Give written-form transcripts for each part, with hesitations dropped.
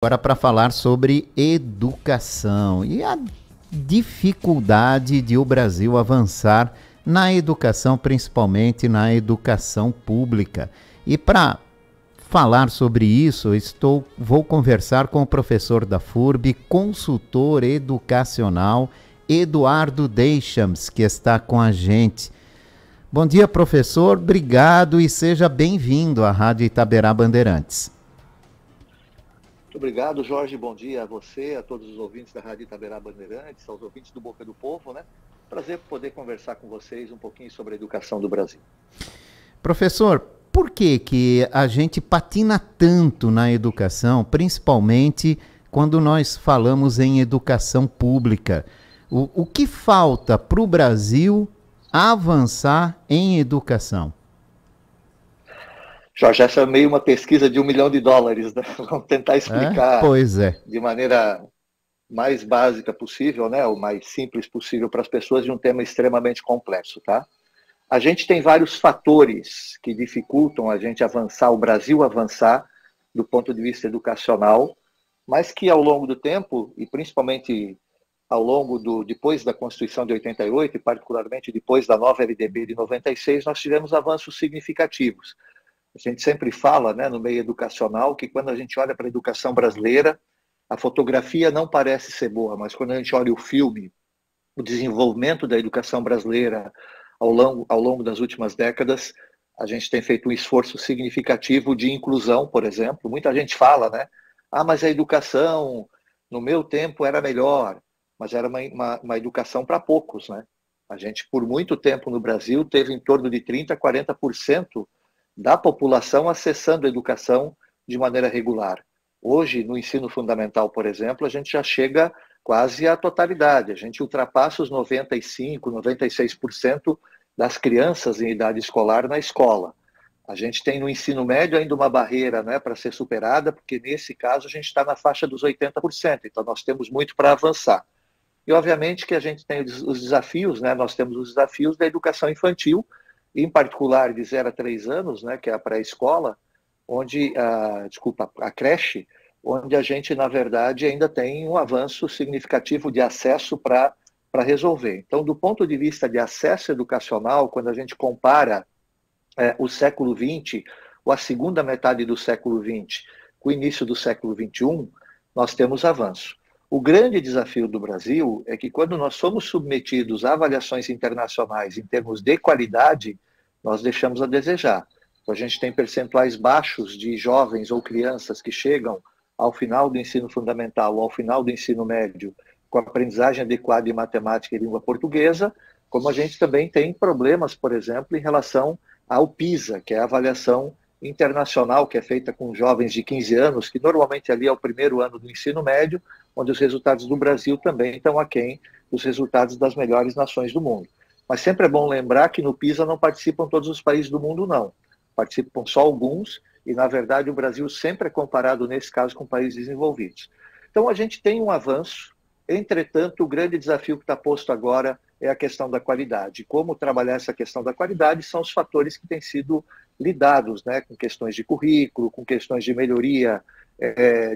Agora para falar sobre educação e a dificuldade de o Brasil avançar na educação, principalmente na educação pública. E para falar sobre isso, vou conversar com o professor da FURB, consultor educacional, Eduardo Deschamps, que está com a gente. Bom dia, professor, obrigado e seja bem-vindo à Rádio Itaberá Bandeirantes. Muito obrigado, Jorge. Bom dia a você, a todos os ouvintes da Rádio Itaberá Bandeirantes, aos ouvintes do Boca do Povo, né? Prazer poder conversar com vocês um pouquinho sobre a educação do Brasil. Professor, por que a gente patina tanto na educação, principalmente quando nós falamos em educação pública? O que falta para o Brasil avançar em educação? Jorge, essa é meio uma pesquisa de $1 milhão, né? Vamos tentar explicar de maneira mais básica possível, né? O mais simples possível para as pessoas de um tema extremamente complexo, tá? A gente tem vários fatores que dificultam a gente avançar, o Brasil avançar do ponto de vista educacional, mas que ao longo do tempo, e principalmente depois da Constituição de 88, e particularmente depois da nova LDB de 96, nós tivemos avanços significativos. A gente sempre fala, né, no meio educacional, que quando a gente olha para a educação brasileira, a fotografia não parece ser boa, mas quando a gente olha o filme, o desenvolvimento da educação brasileira ao longo das últimas décadas, a gente tem feito um esforço significativo de inclusão, por exemplo. Muita gente fala, né? Ah, mas a educação, no meu tempo, era melhor, mas era uma educação para poucos, né? A gente, por muito tempo no Brasil, teve em torno de 30% a 40% da população acessando a educação de maneira regular. Hoje, no ensino fundamental, por exemplo, a gente já chega quase à totalidade. A gente ultrapassa os 95%, 96% das crianças em idade escolar na escola. A gente tem no ensino médio ainda uma barreira, né, para ser superada, porque nesse caso a gente está na faixa dos 80%, então nós temos muito para avançar. E obviamente que a gente tem os desafios, né, nós temos os desafios da educação infantil, em particular de 0 a 3 anos, né, que é a pré-escola, a creche, onde a gente, na verdade, ainda tem um avanço significativo de acesso para resolver. Então, do ponto de vista de acesso educacional, quando a gente compara o século XX, ou a segunda metade do século XX, com o início do século XXI, nós temos avanço. O grande desafio do Brasil é que quando nós somos submetidos a avaliações internacionais em termos de qualidade, nós deixamos a desejar. Então, a gente tem percentuais baixos de jovens ou crianças que chegam ao final do ensino fundamental ou ao final do ensino médio com aprendizagem adequada em matemática e língua portuguesa, como a gente também tem problemas, por exemplo, em relação ao PISA, que é a avaliação internacional que é feita com jovens de 15 anos, que normalmente ali é o primeiro ano do ensino médio, onde os resultados do Brasil também estão aquém dos resultados das melhores nações do mundo. Mas sempre é bom lembrar que no PISA não participam todos os países do mundo, não. Participam só alguns, e na verdade o Brasil sempre é comparado, nesse caso, com países desenvolvidos. Então a gente tem um avanço, entretanto o grande desafio que está posto agora é a questão da qualidade. Como trabalhar essa questão da qualidade são os fatores que têm sido lidados, né, com questões de currículo, com questões de melhoria,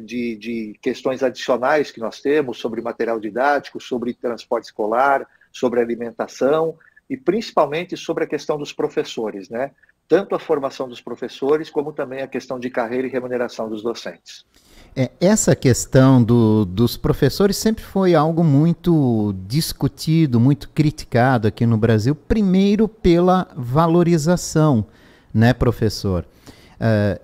de questões adicionais que nós temos sobre material didático, sobre transporte escolar, sobre alimentação e principalmente sobre a questão dos professores, né? Tanto a formação dos professores como também a questão de carreira e remuneração dos docentes. Essa questão dos professores sempre foi algo muito discutido, muito criticado aqui no Brasil, primeiro pela valorização, né, professor?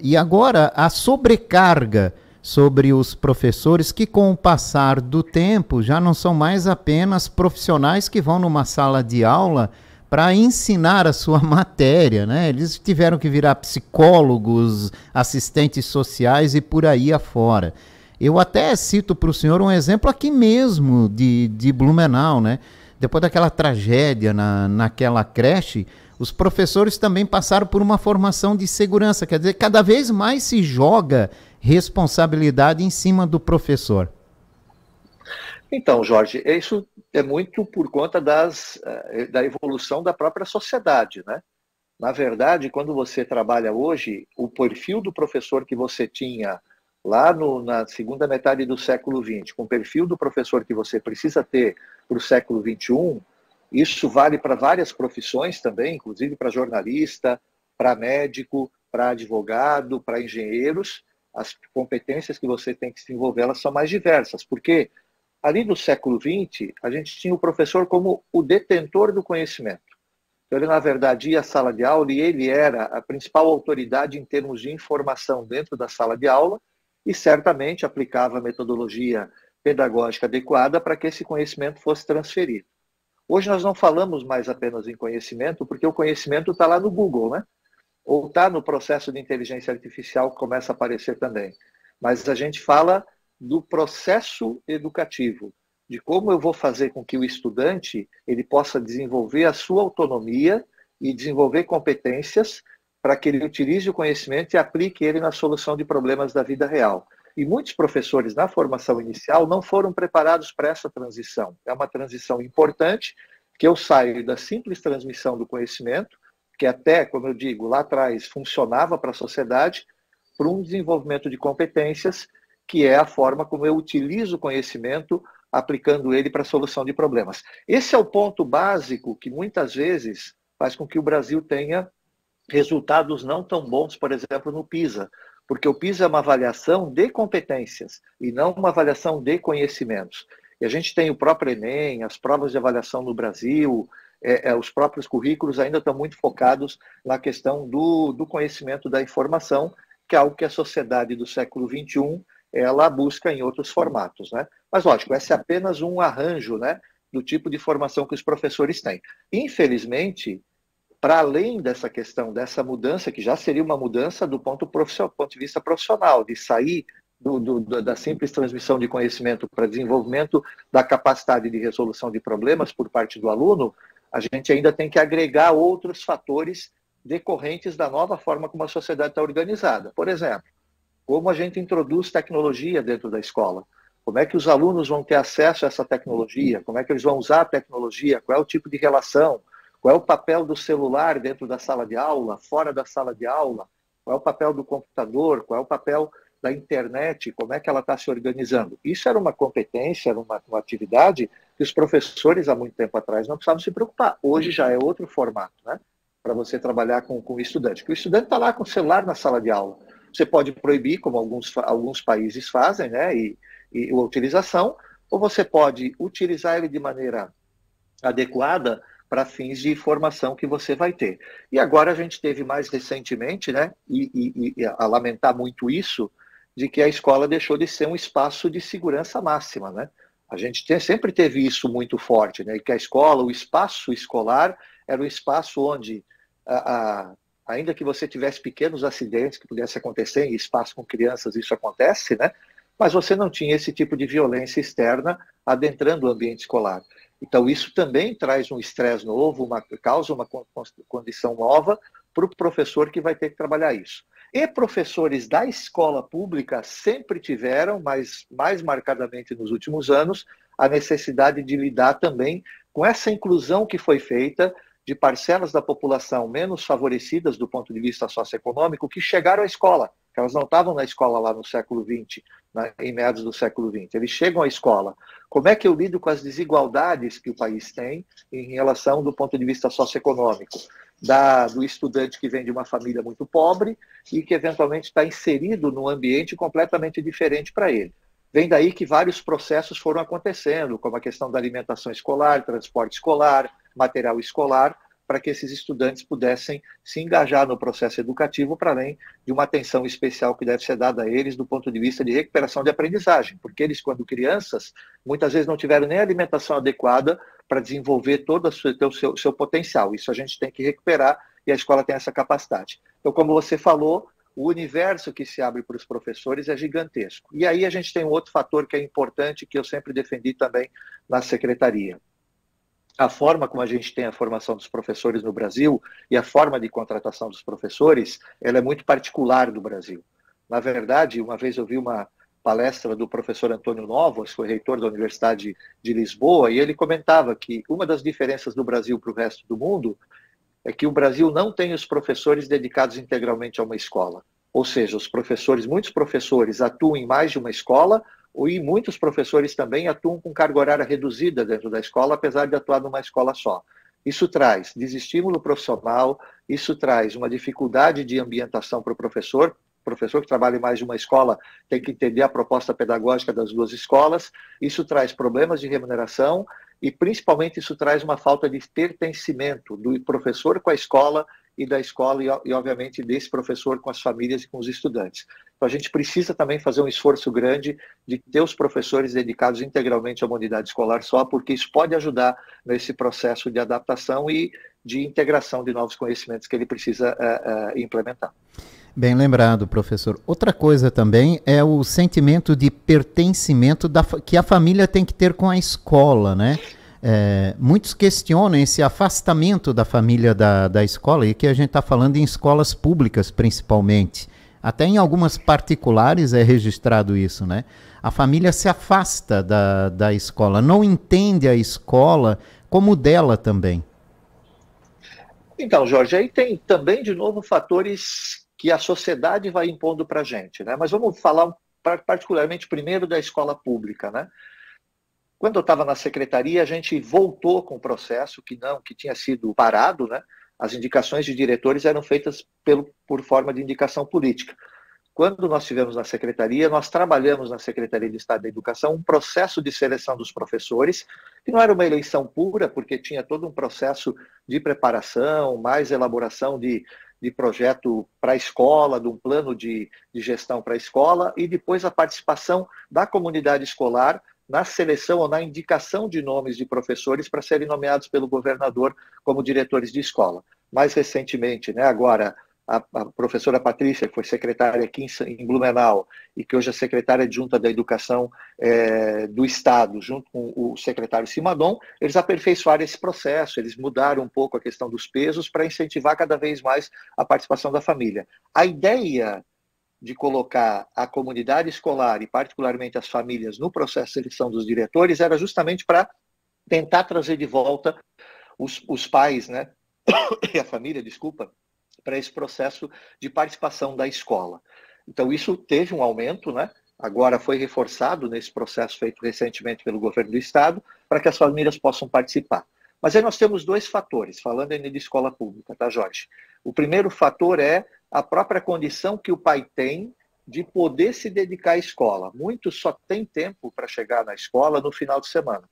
E agora a sobrecarga sobre os professores que, com o passar do tempo, já não são mais apenas profissionais que vão numa sala de aula para ensinar a sua matéria, né? Eles tiveram que virar psicólogos, assistentes sociais e por aí afora. Eu até cito para o senhor um exemplo aqui mesmo de Blumenau, né? Depois daquela tragédia naquela creche, os professores também passaram por uma formação de segurança, quer dizer, cada vez mais se joga responsabilidade em cima do professor. Então, Jorge, isso é muito por conta da evolução da própria sociedade, né? Na verdade, quando você trabalha hoje, o perfil do professor que você tinha lá na segunda metade do século XX, com o perfil do professor que você precisa ter para o século XXI, isso vale para várias profissões também, inclusive para jornalista, para médico, para advogado, para engenheiros. As competências que você tem que desenvolver, elas são mais diversas, porque ali no século XX, a gente tinha o professor como o detentor do conhecimento. Então, ele, na verdade, ia à sala de aula e ele era a principal autoridade em termos de informação dentro da sala de aula e certamente aplicava a metodologia pedagógica adequada para que esse conhecimento fosse transferido. Hoje nós não falamos mais apenas em conhecimento, porque o conhecimento está lá no Google, né? Ou está no processo de inteligência artificial que começa a aparecer também. Mas a gente fala do processo educativo, de como eu vou fazer com que o estudante ele possa desenvolver a sua autonomia e desenvolver competências para que ele utilize o conhecimento e aplique ele na solução de problemas da vida real. E muitos professores na formação inicial não foram preparados para essa transição. É uma transição importante, que eu saio da simples transmissão do conhecimento, que até, como eu digo, lá atrás funcionava para a sociedade, para um desenvolvimento de competências, que é a forma como eu utilizo o conhecimento, aplicando ele para a solução de problemas. Esse é o ponto básico que muitas vezes faz com que o Brasil tenha resultados não tão bons, por exemplo, no PISA, porque o PISA é uma avaliação de competências e não uma avaliação de conhecimentos. E a gente tem o próprio Enem, as provas de avaliação no Brasil, os próprios currículos ainda estão muito focados na questão do conhecimento da informação, que é algo que a sociedade do século XXI ela busca em outros formatos, né? Mas, lógico, esse é apenas um arranjo, né, do tipo de formação que os professores têm. Infelizmente, para além dessa questão, dessa mudança, que já seria uma mudança do ponto de vista profissional, de sair da simples transmissão de conhecimento para desenvolvimento da capacidade de resolução de problemas por parte do aluno, a gente ainda tem que agregar outros fatores decorrentes da nova forma como a sociedade está organizada. Por exemplo, como a gente introduz tecnologia dentro da escola, como é que os alunos vão ter acesso a essa tecnologia, como é que eles vão usar a tecnologia, qual é o tipo de relação, qual é o papel do celular dentro da sala de aula, fora da sala de aula, qual é o papel do computador, qual é o papel da internet, como é que ela está se organizando. Isso era uma competência, era uma atividade que os professores, há muito tempo atrás, não precisavam se preocupar. Hoje já é outro formato, né? Para você trabalhar com o estudante. Porque o estudante está lá com o celular na sala de aula. Você pode proibir, como alguns países fazem, né? E a utilização, ou você pode utilizar ele de maneira adequada para fins de formação que você vai ter. E agora a gente teve mais recentemente, né? E a lamentar muito isso, de que a escola deixou de ser um espaço de segurança máxima, né? A gente sempre teve isso muito forte, né? E que a escola, o espaço escolar, era um espaço onde, ainda que você tivesse pequenos acidentes que pudessem acontecer em espaço com crianças, isso acontece, né? Mas você não tinha esse tipo de violência externa adentrando o ambiente escolar. Então, isso também traz um estresse novo, causa uma condição nova para o professor que vai ter que trabalhar isso. E professores da escola pública sempre tiveram, mas mais marcadamente nos últimos anos, a necessidade de lidar também com essa inclusão que foi feita de parcelas da população menos favorecidas do ponto de vista socioeconômico que chegaram à escola. Elas não estavam na escola lá no século XX, em meados do século XX. Eles chegam à escola. Como é que eu lido com as desigualdades que o país tem em relação do ponto de vista socioeconômico? Do estudante que vem de uma família muito pobre e que eventualmente está inserido num ambiente completamente diferente para ele. Vem daí que vários processos foram acontecendo, como a questão da alimentação escolar, transporte escolar, material escolar, para que esses estudantes pudessem se engajar no processo educativo, para além de uma atenção especial que deve ser dada a eles do ponto de vista de recuperação de aprendizagem, porque eles, quando crianças, muitas vezes não tiveram nem a alimentação adequada para desenvolver todo o seu potencial. Isso a gente tem que recuperar e a escola tem essa capacidade. Então, como você falou, o universo que se abre para os professores é gigantesco. E aí a gente tem um outro fator que é importante, que eu sempre defendi também na secretaria. A forma como a gente tem a formação dos professores no Brasil e a forma de contratação dos professores, ela é muito particular do Brasil. Na verdade, uma vez eu vi uma palestra do professor Antônio Novos, foi reitor da Universidade de Lisboa, e ele comentava que uma das diferenças do Brasil para o resto do mundo é que o Brasil não tem os professores dedicados integralmente a uma escola. Ou seja, muitos professores atuam em mais de uma escola, e muitos professores também atuam com carga horária reduzida dentro da escola, apesar de atuar numa escola só. Isso traz desestímulo profissional, isso traz uma dificuldade de ambientação para o professor. O professor que trabalha em mais de uma escola tem que entender a proposta pedagógica das duas escolas. Isso traz problemas de remuneração e, principalmente, isso traz uma falta de pertencimento do professor com a escola e da escola e, obviamente, desse professor com as famílias e com os estudantes. Então, a gente precisa também fazer um esforço grande de ter os professores dedicados integralmente a uma unidade escolar só, porque isso pode ajudar nesse processo de adaptação e de integração de novos conhecimentos que ele precisa implementar. Bem lembrado, professor. Outra coisa também é o sentimento de pertencimento que a família tem que ter com a escola, né? Muitos questionam esse afastamento da família da escola, e que a gente está falando em escolas públicas principalmente. Até em algumas particulares é registrado isso, né? A família se afasta da escola, não entende a escola como dela também. Então, Jorge, aí tem também, de novo, fatores que a sociedade vai impondo para a gente, né? Mas vamos falar particularmente primeiro da escola pública, né? Quando eu estava na secretaria, a gente voltou com o processo que tinha sido parado, né? As indicações de diretores eram feitas por forma de indicação política. Quando nós estivemos na secretaria, nós trabalhamos na Secretaria de Estado da Educação um processo de seleção dos professores, que não era uma eleição pura, porque tinha todo um processo de preparação, mais elaboração de projeto para a escola, de um plano de gestão para a escola, e depois a participação da comunidade escolar na seleção ou na indicação de nomes de professores para serem nomeados pelo governador como diretores de escola. Mais recentemente, né, agora, a professora Patrícia, que foi secretária aqui em Blumenau, e que hoje é secretária adjunta da Educação do Estado, junto com o secretário Simadon, eles aperfeiçoaram esse processo, eles mudaram um pouco a questão dos pesos para incentivar cada vez mais a participação da família. A ideia de colocar a comunidade escolar e particularmente as famílias no processo de seleção dos diretores era justamente para tentar trazer de volta os pais, né, e a família, desculpa, para esse processo de participação da escola. Então isso teve um aumento, né? Agora foi reforçado nesse processo feito recentemente pelo governo do estado para que as famílias possam participar. Mas aí nós temos dois fatores, falando ainda de escola pública, tá, Jorge? O primeiro fator é a própria condição que o pai tem de poder se dedicar à escola. Muitos só têm tempo para chegar na escola no final de semana.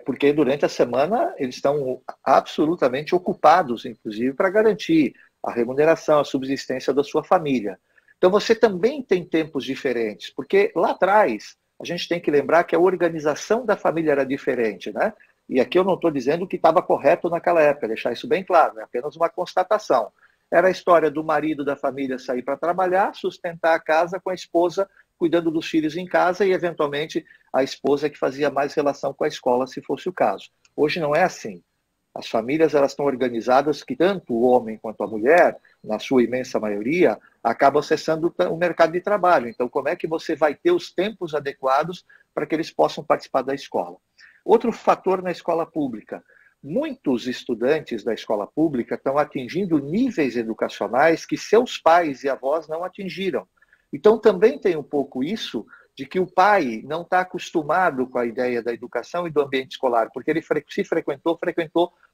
Porque durante a semana eles estão absolutamente ocupados, inclusive, para garantir a remuneração, a subsistência da sua família. Então você também tem tempos diferentes, porque lá atrás a gente tem que lembrar que a organização da família era diferente, né? E aqui eu não estou dizendo que estava correto naquela época, deixar isso bem claro, é apenas uma constatação. Era a história do marido da família sair para trabalhar, sustentar a casa com a esposa cuidando dos filhos em casa e, eventualmente, a esposa que fazia mais relação com a escola, se fosse o caso. Hoje não é assim. As famílias elas estão organizadas que tanto o homem quanto a mulher, na sua imensa maioria, acabam acessando o mercado de trabalho. Então, como é que você vai ter os tempos adequados para que eles possam participar da escola? Outro fator na escola pública. Muitos estudantes da escola pública estão atingindo níveis educacionais que seus pais e avós não atingiram. Então, também tem um pouco isso de que o pai não está acostumado com a ideia da educação e do ambiente escolar, porque ele frequentou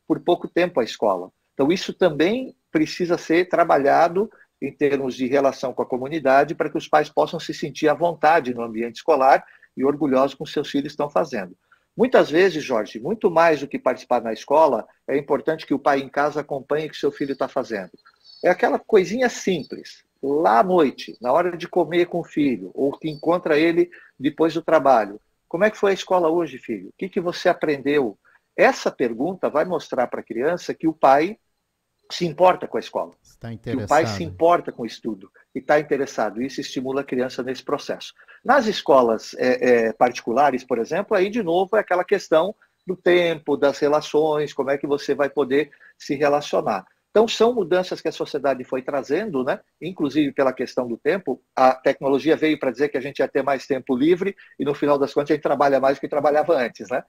por pouco tempo a escola. Então, isso também precisa ser trabalhado em termos de relação com a comunidade para que os pais possam se sentir à vontade no ambiente escolar e orgulhosos com o que seus filhos estão fazendo. Muitas vezes, Jorge, muito mais do que participar na escola, é importante que o pai em casa acompanhe o que seu filho está fazendo. É aquela coisinha simples. Lá à noite, na hora de comer com o filho, ou que encontra ele depois do trabalho. Como é que foi a escola hoje, filho? O que você aprendeu? Essa pergunta vai mostrar para a criança que o pai se importa com a escola, que o pai se importa com o estudo e está interessado. Isso estimula a criança nesse processo. Nas escolas particulares, por exemplo, aí de novo é aquela questão do tempo, das relações, como é que você vai poder se relacionar. Então, são mudanças que a sociedade foi trazendo, né? Inclusive pela questão do tempo. A tecnologia veio para dizer que a gente ia ter mais tempo livre e, no final das contas, a gente trabalha mais do que trabalhava antes, né?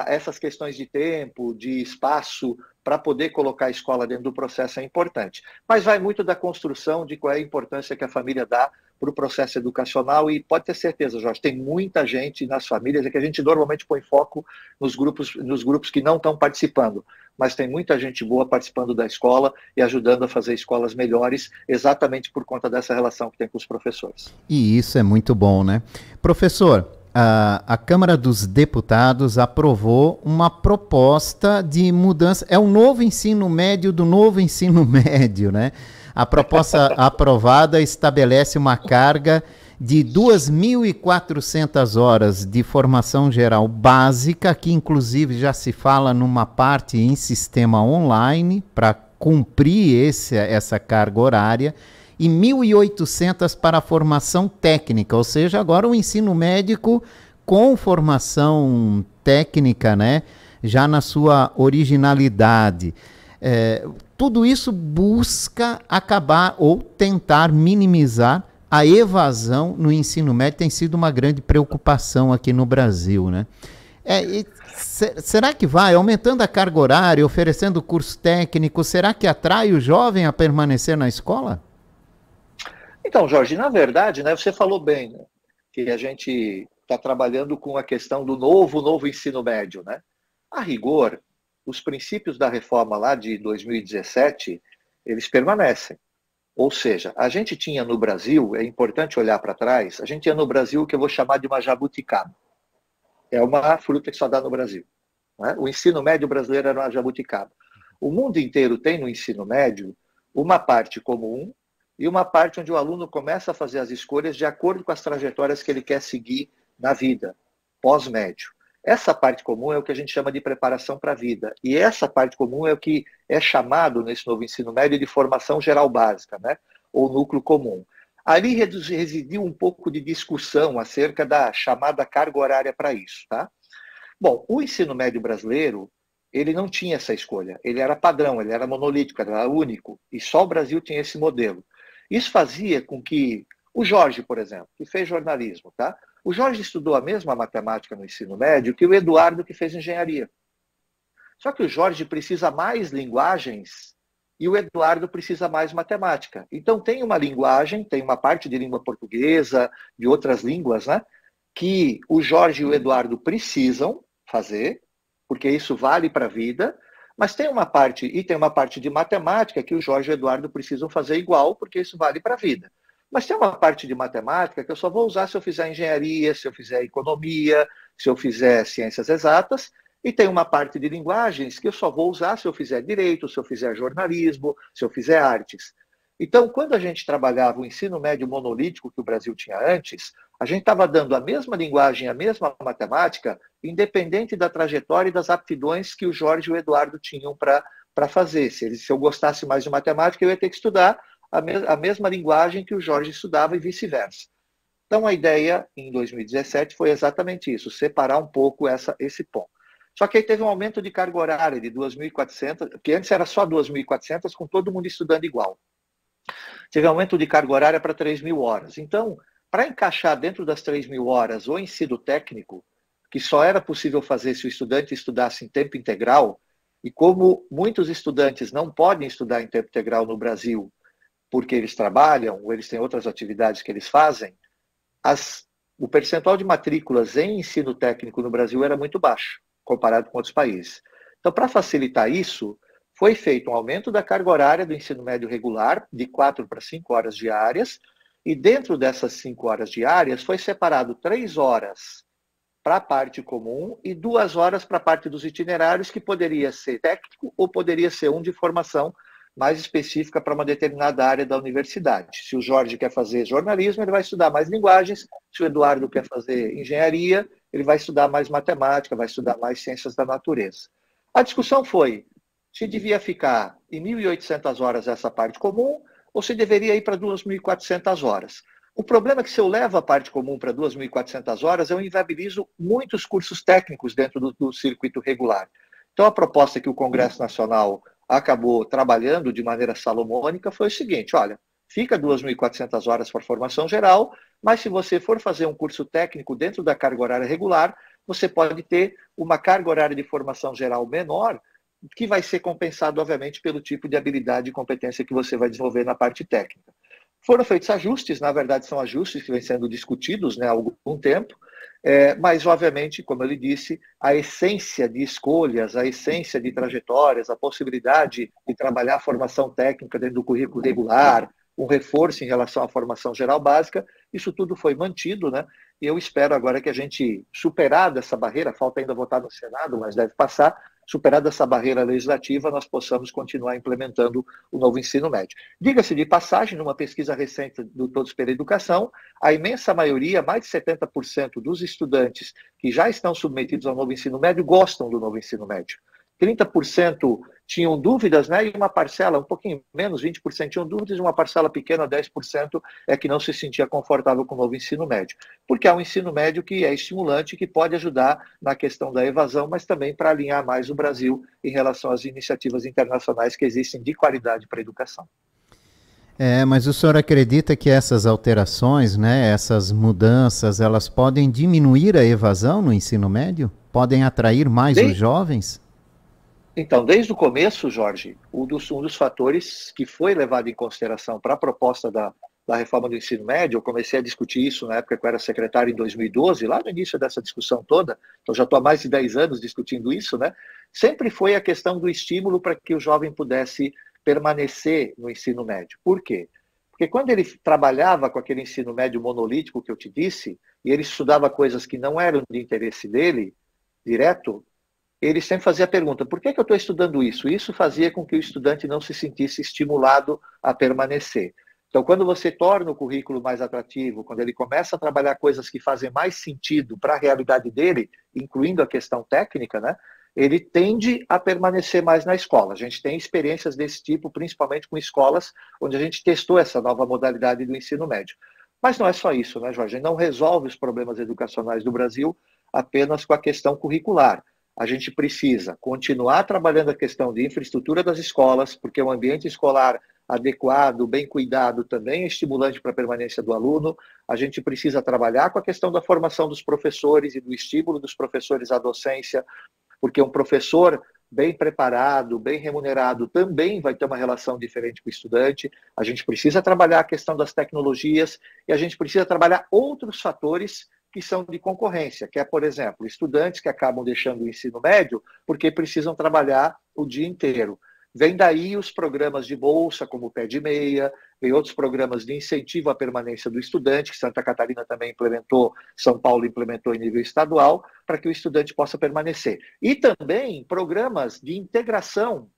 essas questões de tempo, de espaço, para poder colocar a escola dentro do processo é importante. Mas vai muito da construção de qual é a importância que a família dá para o processo educacional, e pode ter certeza, Jorge, tem muita gente nas famílias, é que a gente normalmente põe foco nos grupos que não estão participando, mas tem muita gente boa participando da escola e ajudando a fazer escolas melhores, exatamente por conta dessa relação que tem com os professores. E isso é muito bom, né? Professor, a Câmara dos Deputados aprovou uma proposta de mudança, é o novo ensino médio do novo ensino médio, né? A proposta aprovada estabelece uma carga de 2.400 horas de formação geral básica, que inclusive já se fala numa parte em sistema online para cumprir essa carga horária, e 1.800 para a formação técnica, ou seja, agora o ensino médico com formação técnica, né, já na sua originalidade. Tudo isso busca acabar ou tentar minimizar a evasão no ensino médio, tem sido uma grande preocupação aqui no Brasil, né? Será que vai, aumentando a carga horária, oferecendo curso técnico, será que atrai o jovem a permanecer na escola? Então, Jorge, na verdade, né, você falou bem, né, que a gente está trabalhando com a questão do novo ensino médio, né? A rigor, os princípios da reforma lá de 2017, eles permanecem. Ou seja, a gente tinha no Brasil, é importante olhar para trás, a gente tinha no Brasil o que eu vou chamar de uma jabuticaba. É uma fruta que só dá no Brasil, né? O ensino médio brasileiro era uma jabuticaba. O mundo inteiro tem no ensino médio uma parte comum e uma parte onde o aluno começa a fazer as escolhas de acordo com as trajetórias que ele quer seguir na vida, pós-médio. Essa parte comum é o que a gente chama de preparação para a vida. E essa parte comum é o que é chamado nesse novo ensino médio de formação geral básica, né? Ou núcleo comum. Ali residiu um pouco de discussão acerca da chamada carga horária para isso, tá? Bom, o ensino médio brasileiro, ele não tinha essa escolha. Ele era padrão, ele era monolítico, ele era único. E só o Brasil tinha esse modelo. Isso fazia com que o Jorge, por exemplo, que fez jornalismo, tá? O Jorge estudou a mesma matemática no ensino médio que o Eduardo, que fez engenharia. Só que o Jorge precisa mais linguagens e o Eduardo precisa mais matemática. Então tem uma linguagem, tem uma parte de língua portuguesa, de outras línguas, né? Que o Jorge e o Eduardo precisam fazer, porque isso vale para a vida, mas tem uma parte de matemática que o Jorge e o Eduardo precisam fazer igual, porque isso vale para a vida. Mas tem uma parte de matemática que eu só vou usar se eu fizer engenharia, se eu fizer economia, se eu fizer ciências exatas, e tem uma parte de linguagens que eu só vou usar se eu fizer direito, se eu fizer jornalismo, se eu fizer artes. Então, quando a gente trabalhava o ensino médio monolítico que o Brasil tinha antes, a gente estava dando a mesma linguagem, a mesma matemática, independente da trajetória e das aptidões que o Jorge e o Eduardo tinham para fazer. Se eu gostasse mais de matemática, eu ia ter que estudar a mesma linguagem que o Jorge estudava e vice-versa. Então, a ideia, em 2017, foi exatamente isso, separar um pouco esse ponto. Só que aí teve um aumento de carga horária de 2.400, porque antes era só 2.400, com todo mundo estudando igual. Teve aumento de carga horária para 3.000 horas. Então, para encaixar dentro das 3.000 horas o ensino técnico, que só era possível fazer se o estudante estudasse em tempo integral, e como muitos estudantes não podem estudar em tempo integral no Brasil, porque eles trabalham ou eles têm outras atividades que eles fazem, o percentual de matrículas em ensino técnico no Brasil era muito baixo, comparado com outros países. Então, para facilitar isso, foi feito um aumento da carga horária do ensino médio regular, de 4 para 5 horas diárias, e dentro dessas 5 horas diárias foi separado 3 horas para a parte comum e 2 horas para a parte dos itinerários, que poderia ser técnico ou poderia ser um de formação mais específica para uma determinada área da universidade. Se o Jorge quer fazer jornalismo, ele vai estudar mais linguagens. Se o Eduardo quer fazer engenharia, ele vai estudar mais matemática, vai estudar mais ciências da natureza. A discussão foi se devia ficar em 1.800 horas essa parte comum ou se deveria ir para 2.400 horas. O problema é que se eu levo a parte comum para 2.400 horas, eu inviabilizo muitos cursos técnicos dentro do circuito regular. Então, a proposta que o Congresso Nacional acabou trabalhando de maneira salomônica foi o seguinte: olha, fica 2.400 horas para formação geral, mas se você for fazer um curso técnico dentro da carga horária regular, você pode ter uma carga horária de formação geral menor, que vai ser compensado, obviamente, pelo tipo de habilidade e competência que você vai desenvolver na parte técnica. Foram feitos ajustes, na verdade são ajustes que vêm sendo discutidos, né, há algum tempo, mas, obviamente, como ele disse, a essência de escolhas, a essência de trajetórias, a possibilidade de trabalhar a formação técnica dentro do currículo regular, um reforço em relação à formação geral básica, isso tudo foi mantido, né? E eu espero agora que a gente, superada essa barreira, falta ainda votar no Senado, mas deve passar, superada essa barreira legislativa, nós possamos continuar implementando o novo ensino médio. Diga-se de passagem, numa pesquisa recente do Todos pela Educação, a imensa maioria, mais de 70% dos estudantes que já estão submetidos ao novo ensino médio gostam do novo ensino médio. 30% tinham dúvidas, né? E uma parcela, um pouquinho menos, 20% tinham dúvidas, e uma parcela pequena, 10%, é que não se sentia confortável com o novo ensino médio. Porque é um ensino médio que é estimulante, que pode ajudar na questão da evasão, mas também para alinhar mais o Brasil em relação às iniciativas internacionais que existem de qualidade para a educação. Mas o senhor acredita que essas alterações, né, essas mudanças, elas podem diminuir a evasão no ensino médio? Podem atrair mais os jovens? Então, desde o começo, Jorge, um dos fatores que foi levado em consideração para a proposta da reforma do ensino médio, eu comecei a discutir isso na época que eu era secretário, em 2012, lá no início dessa discussão toda, então já estou há mais de 10 anos discutindo isso, né? Sempre foi a questão do estímulo para que o jovem pudesse permanecer no ensino médio. Por quê? Porque quando ele trabalhava com aquele ensino médio monolítico que eu te disse, e ele estudava coisas que não eram de interesse dele, direto, ele sempre fazia a pergunta, por que eu estou estudando isso? Isso fazia com que o estudante não se sentisse estimulado a permanecer. Então, quando você torna o currículo mais atrativo, quando ele começa a trabalhar coisas que fazem mais sentido para a realidade dele, incluindo a questão técnica, né, ele tende a permanecer mais na escola. A gente tem experiências desse tipo, principalmente com escolas onde a gente testou essa nova modalidade do ensino médio. Mas não é só isso, né, Jorge? Não resolve os problemas educacionais do Brasil apenas com a questão curricular. A gente precisa continuar trabalhando a questão de infraestrutura das escolas, porque o ambiente escolar adequado, bem cuidado, também é estimulante para a permanência do aluno. A gente precisa trabalhar com a questão da formação dos professores e do estímulo dos professores à docência, porque um professor bem preparado, bem remunerado, também vai ter uma relação diferente com o estudante. A gente precisa trabalhar a questão das tecnologias e a gente precisa trabalhar outros fatores que são de concorrência, que é, por exemplo, estudantes que acabam deixando o ensino médio porque precisam trabalhar o dia inteiro. Vem daí os programas de bolsa, como o Pé de Meia, vem outros programas de incentivo à permanência do estudante, que Santa Catarina também implementou, São Paulo implementou em nível estadual, para que o estudante possa permanecer. E também programas de integração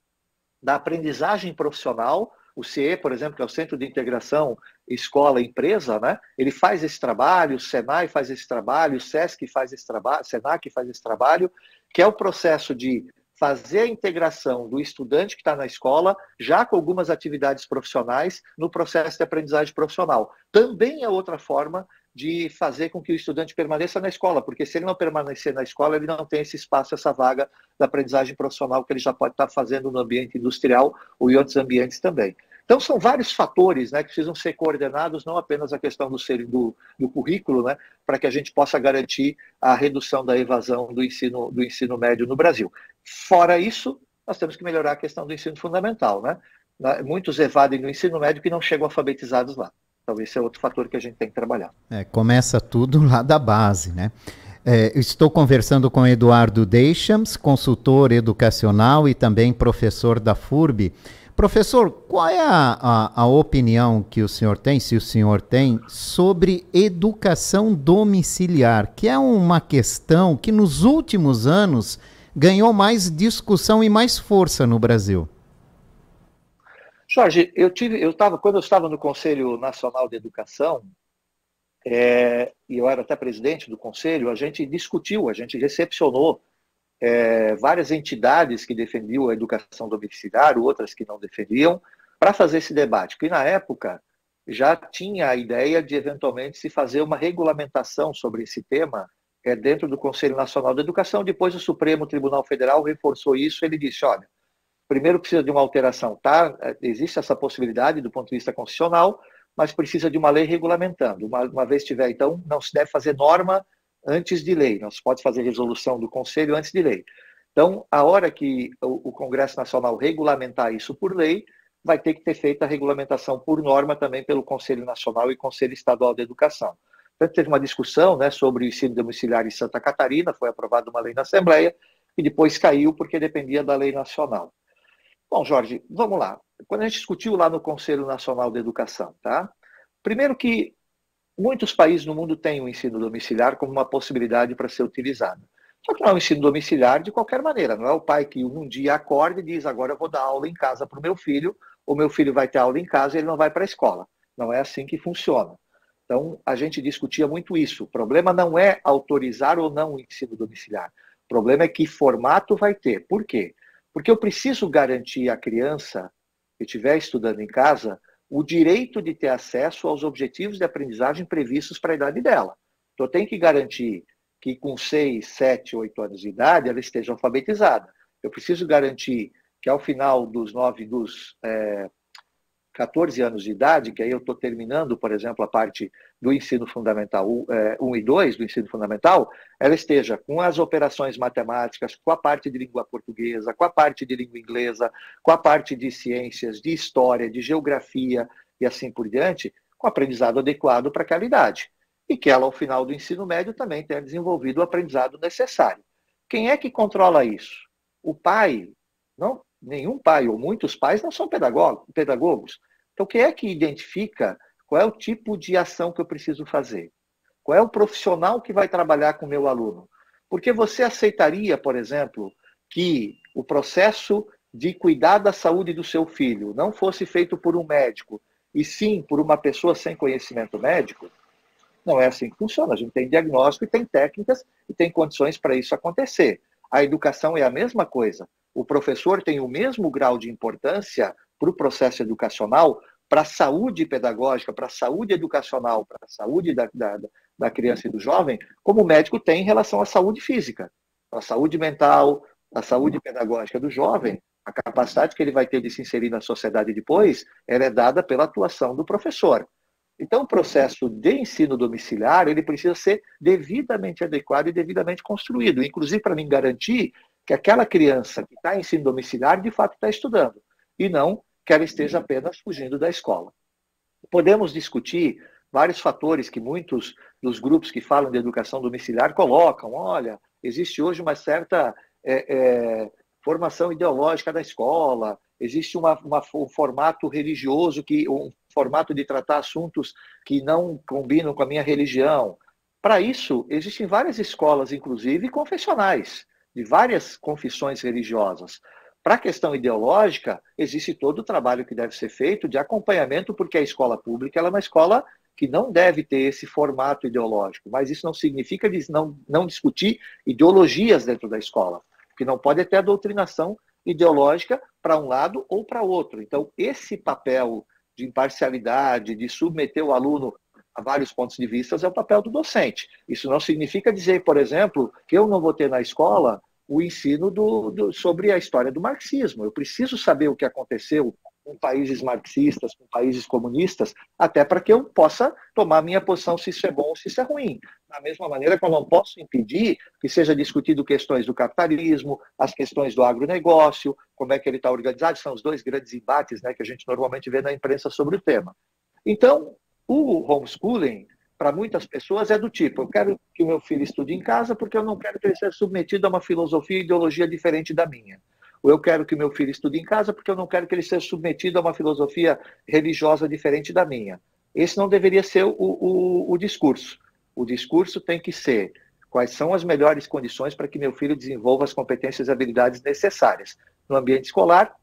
da aprendizagem profissional. O CIE, por exemplo, que é o Centro de Integração Escola-Empresa, né? Ele faz esse trabalho, o SENAI faz esse trabalho, o SESC faz esse trabalho, o SENAC faz esse trabalho, que é o processo de fazer a integração do estudante que está na escola, já com algumas atividades profissionais, no processo de aprendizagem profissional. Também é outra forma de fazer com que o estudante permaneça na escola, porque se ele não permanecer na escola, ele não tem esse espaço, essa vaga da aprendizagem profissional que ele já pode estar fazendo no ambiente industrial ou em outros ambientes também. Então, são vários fatores, né, que precisam ser coordenados, não apenas a questão do currículo, né, para que a gente possa garantir a redução da evasão do ensino médio no Brasil. Fora isso, nós temos que melhorar a questão do ensino fundamental, né? Muitos evadem no ensino médio que não chegam alfabetizados lá. Então, esse é outro fator que a gente tem que trabalhar. Começa tudo lá da base, né? Estou conversando com Eduardo Deschamps, consultor educacional e também professor da FURB. Professor, qual é a opinião que o senhor tem, se o senhor tem, sobre educação domiciliar, que é uma questão que nos últimos anos ganhou mais discussão e mais força no Brasil? Jorge, quando eu estava no Conselho Nacional de Educação, e eu era até presidente do Conselho, a gente discutiu, a gente recepcionou várias entidades que defendiam a educação domiciliar, outras que não defendiam, para fazer esse debate. Porque na época já tinha a ideia de eventualmente se fazer uma regulamentação sobre esse tema dentro do Conselho Nacional de Educação. Depois o Supremo Tribunal Federal reforçou isso, ele disse, olha, primeiro precisa de uma alteração, tá? Existe essa possibilidade do ponto de vista constitucional, mas precisa de uma lei regulamentando. Uma vez tiver, então, não se deve fazer norma antes de lei. Não se pode fazer resolução do Conselho antes de lei. Então, a hora que o Congresso Nacional regulamentar isso por lei, vai ter que ter feita a regulamentação por norma também pelo Conselho Nacional e Conselho Estadual de Educação. Então, teve uma discussão, né, sobre o ensino domiciliar em Santa Catarina, foi aprovada uma lei na Assembleia, e depois caiu porque dependia da lei nacional. Bom, Jorge, vamos lá. Quando a gente discutiu lá no Conselho Nacional de Educação, tá? Primeiro que muitos países no mundo têm o ensino domiciliar como uma possibilidade para ser utilizada. Só que não é um ensino domiciliar de qualquer maneira. Não é o pai que um dia acorda e diz, agora eu vou dar aula em casa para o meu filho, ou meu filho vai ter aula em casa e ele não vai para a escola. Não é assim que funciona. Então, a gente discutia muito isso. O problema não é autorizar ou não o ensino domiciliar. O problema é que formato vai ter. Por quê? Porque eu preciso garantir à criança que estiver estudando em casa o direito de ter acesso aos objetivos de aprendizagem previstos para a idade dela. Então, eu tenho que garantir que com 6, 7, 8 anos de idade ela esteja alfabetizada. Eu preciso garantir que ao final dos 14 anos de idade, que aí eu estou terminando, por exemplo, a parte do ensino fundamental 1 e 2, do ensino fundamental, ela esteja com as operações matemáticas, com a parte de língua portuguesa, com a parte de língua inglesa, com a parte de ciências, de história, de geografia e assim por diante, com aprendizado adequado para aquela idade. E que ela, ao final do ensino médio, também tenha desenvolvido o aprendizado necessário. Quem é que controla isso? O pai? Não, nenhum pai, ou muitos pais, não são pedagogos. Então, quem é que identifica qual é o tipo de ação que eu preciso fazer? Qual é o profissional que vai trabalhar com o meu aluno? Porque você aceitaria, por exemplo, que o processo de cuidar da saúde do seu filho não fosse feito por um médico, e sim por uma pessoa sem conhecimento médico? Não é assim que funciona. A gente tem diagnóstico e tem técnicas e tem condições para isso acontecer. A educação é a mesma coisa. O professor tem o mesmo grau de importância para o processo educacional, para a saúde pedagógica, para a saúde educacional, para a saúde da criança e do jovem, como o médico tem em relação à saúde física. A saúde mental, a saúde pedagógica do jovem, a capacidade que ele vai ter de se inserir na sociedade depois, ela é dada pela atuação do professor. Então, o processo de ensino domiciliar, ele precisa ser devidamente adequado e devidamente construído, inclusive para mim garantir que aquela criança que está em ensino domiciliar, de fato está estudando, e não que ela esteja apenas fugindo da escola. Podemos discutir vários fatores que muitos dos grupos que falam de educação domiciliar colocam. Olha, existe hoje uma certa formação ideológica da escola, existe um formato religioso, um formato de tratar assuntos que não combinam com a minha religião. Para isso, existem várias escolas, inclusive confessionais, de várias confissões religiosas. Para a questão ideológica, existe todo o trabalho que deve ser feito de acompanhamento, porque a escola pública ela é uma escola que não deve ter esse formato ideológico, mas isso não significa não discutir ideologias dentro da escola, porque não pode ter a doutrinação ideológica para um lado ou para outro. Então, esse papel de imparcialidade, de submeter o aluno a vários pontos de vista, é o papel do docente. Isso não significa dizer, por exemplo, que eu não vou ter na escola o ensino sobre a história do marxismo. Eu preciso saber o que aconteceu com países marxistas, com países comunistas, até para que eu possa tomar minha posição se isso é bom ou se isso é ruim. Da mesma maneira que eu não posso impedir que seja discutido questões do capitalismo, as questões do agronegócio, como é que ele está organizado, são os dois grandes embates, né, que a gente normalmente vê na imprensa sobre o tema. Então, o homeschooling, para muitas pessoas, é do tipo, eu quero que o meu filho estude em casa porque eu não quero que ele seja submetido a uma filosofia e ideologia diferente da minha. Ou eu quero que o meu filho estude em casa porque eu não quero que ele seja submetido a uma filosofia religiosa diferente da minha. Esse não deveria ser o discurso. O discurso tem que ser quais são as melhores condições para que meu filho desenvolva as competências e habilidades necessárias no ambiente escolar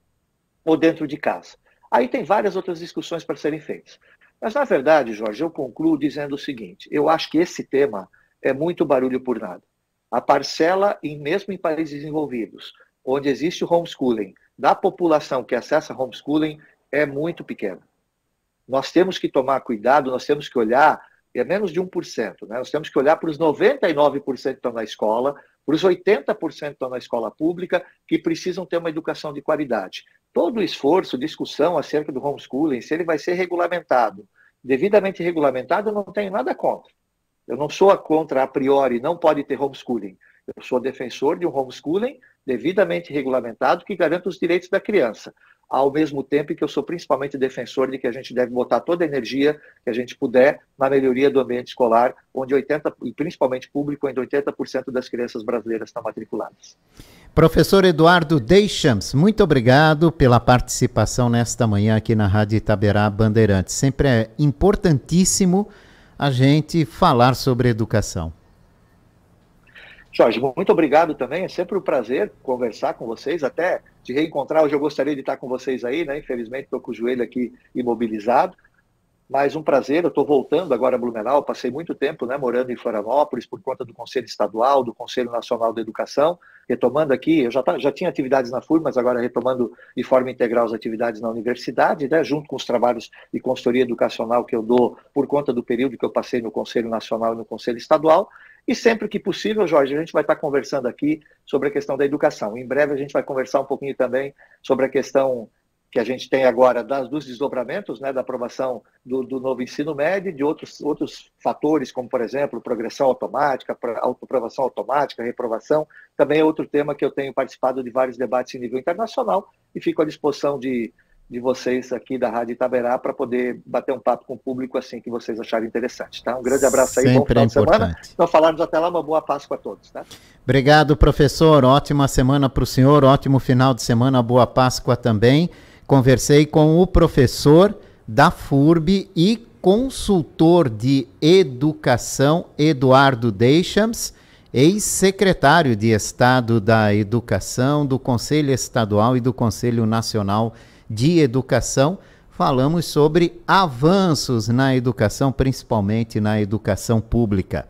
ou dentro de casa. Aí tem várias outras discussões para serem feitas. Mas, na verdade, Jorge, eu concluo dizendo o seguinte, eu acho que esse tema é muito barulho por nada. A parcela, mesmo em países desenvolvidos, onde existe o homeschooling, da população que acessa homeschooling é muito pequena. Nós temos que tomar cuidado, nós temos que olhar, é menos de 1%, né? Nós temos que olhar para os 99% que estão na escola, para os 80% que estão na escola pública, que precisam ter uma educação de qualidade. Todo o esforço, discussão acerca do homeschooling, se ele vai ser regulamentado, devidamente regulamentado, eu não tenho nada contra. Eu não sou contra a priori, não pode ter homeschooling. Eu sou defensor de um homeschooling devidamente regulamentado que garanta os direitos da criança, ao mesmo tempo que eu sou principalmente defensor de que a gente deve botar toda a energia que a gente puder na melhoria do ambiente escolar, onde 80%, e principalmente público, onde 80% das crianças brasileiras estão matriculadas. Professor Eduardo Deschamps, muito obrigado pela participação nesta manhã aqui na Rádio Itaberá Bandeirantes. Sempre é importantíssimo a gente falar sobre educação. Jorge, muito obrigado também, é sempre um prazer conversar com vocês, até te reencontrar. Hoje eu gostaria de estar com vocês aí, né? Infelizmente estou com o joelho aqui imobilizado, mas um prazer. Eu estou voltando agora a Blumenau, passei muito tempo, né, morando em Florianópolis por conta do Conselho Estadual, do Conselho Nacional de Educação, retomando aqui, eu já tinha atividades na FURB, mas agora retomando de forma integral as atividades na universidade, né, junto com os trabalhos de consultoria educacional que eu dou por conta do período que eu passei no Conselho Nacional e no Conselho Estadual. E sempre que possível, Jorge, a gente vai estar conversando aqui sobre a questão da educação. Em breve a gente vai conversar um pouquinho também sobre a questão que a gente tem agora dos desdobramentos, né, da aprovação do novo ensino médio, de outros fatores, como, por exemplo, progressão automática, autoaprovação automática, reprovação. Também é outro tema que eu tenho participado de vários debates em nível internacional e fico à disposição de vocês aqui da Rádio Itaberá para poder bater um papo com o público assim que vocês acharem interessante. Tá? Um grande abraço aí, bom final de semana. Então, falarmos até lá, uma boa Páscoa a todos. Tá? Obrigado, professor. Ótima semana para o senhor, ótimo final de semana, boa Páscoa também. Conversei com o professor da FURB e consultor de educação, Eduardo Deschamps, ex-secretário de Estado da Educação, do Conselho Estadual e do Conselho Nacional de Educação. Falamos sobre avanços na educação, principalmente na educação pública.